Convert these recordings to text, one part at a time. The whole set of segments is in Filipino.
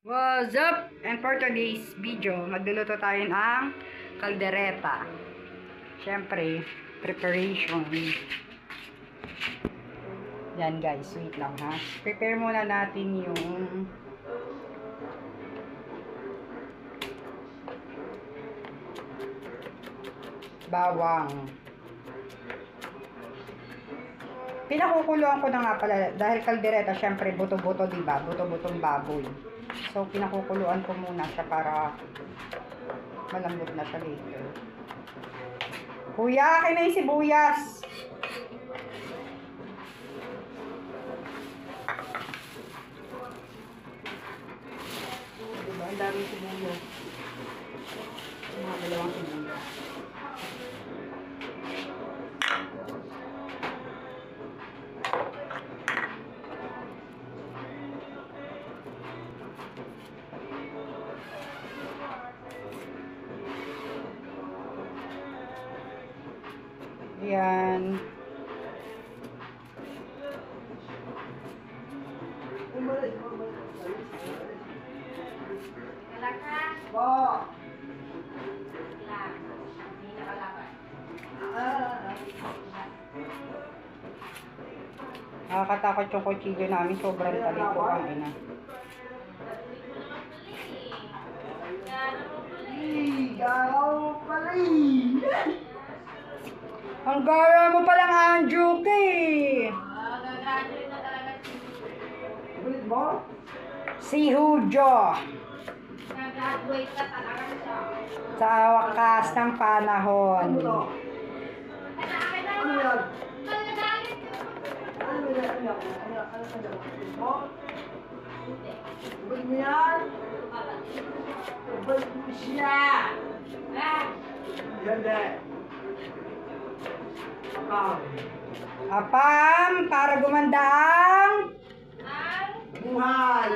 What's up? And for today's video, magluluto tayo ng kaldereta. Siyempre, preparation. Yan guys, wait lang ha. Prepare muna natin yung bawang. Pinakukuluan ko na nga pala dahil kaldereta, syempre buto-buto, diba? Buto-butong baboy. So, pinakukuluan ko muna siya para malambot na siya later. Kuya, akin na yung sibuyas. Diba? Ang daming sibuyas. Mga dalawang sibuyas. Yan. Nakakatakot yung kutsilyo namin. Sobrang talit ko ang ina. Ang gara mo palang Anjuk eh. Si Hujo. Sa wakas ng panahon. Apam, para gumanda ang buhay.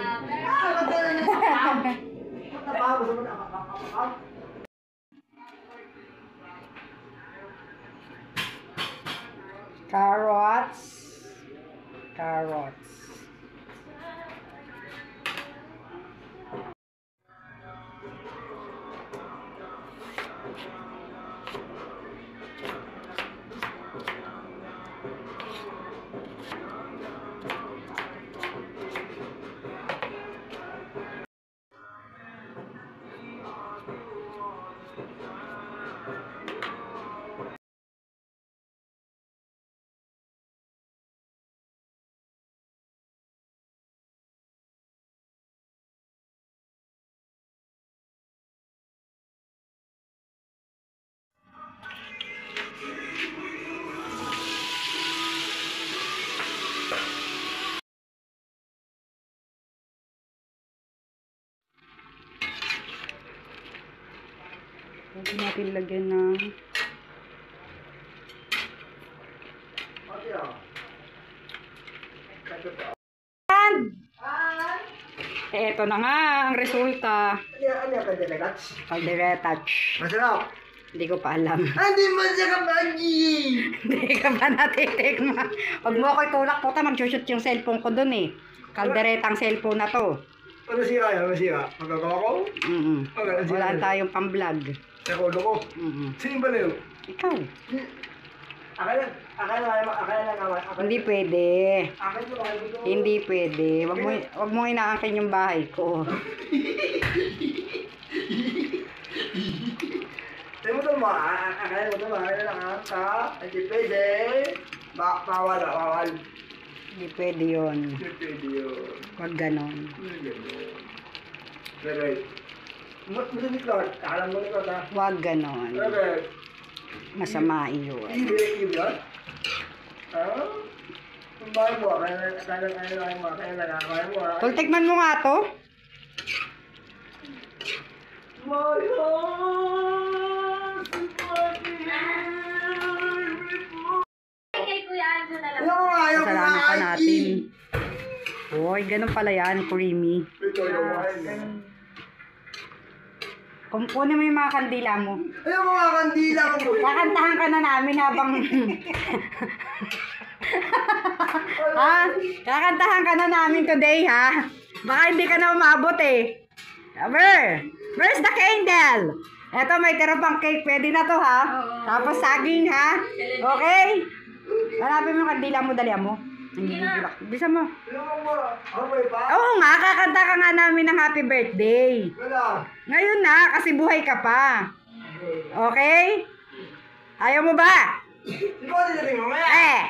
Carrots. Pwede natin lagyan ng eto na nga ang resulta. Ano Kaldereta. masarap. Hindi ko pa alam. Hindi masarap, Angie! Hindi ka ba natitikma? Huwag mo ako itulak po, mag-shoot yung cellphone ko dun eh. Kalderetang cellphone na to. Ano siya yan? Ano siya? Magagawa ko? Wala tayong pang-vlog. Rekodo ko? Sino ba na yun? Ikaw. Akala naman. Hindi pwede. Akala naman. Hindi pwede. Wag mo inaangkin yung bahay ko. Sabi mo ito mo, akala mo ito mo, hindi pwede. Bawal. Hindi pwede yun. Hindi pwede yun. Wag ganon. Right. Masumit lang. Akala mo ito ha? Wag ganon. Right. Masama iyon. Hindi ba? Kung bakit mo, kaya mo. Tultikman mo nga to. Kasalanan pa natin. Hoy, ganun pala yan, creamy. Kunin mo yung mga kandila mo. Ayaw mga kandila mo. Kakantahan ka na namin habang... ha? Kakantahan ka na namin today, ha? Baka hindi ka na umabot eh. Where's the candle? Eto, may tira pang cake. Pwede na to ha. Tapos saging ha. Okay? Hanapin mo yung kandila mo, dalihan mo. Bisa mo. Okay pa? Oo nga, kakanta ka nga namin ng happy birthday. Wala. Ngayon na, kasi buhay ka pa. Okay? Ayaw mo ba? Di ba din mamaya? Eh!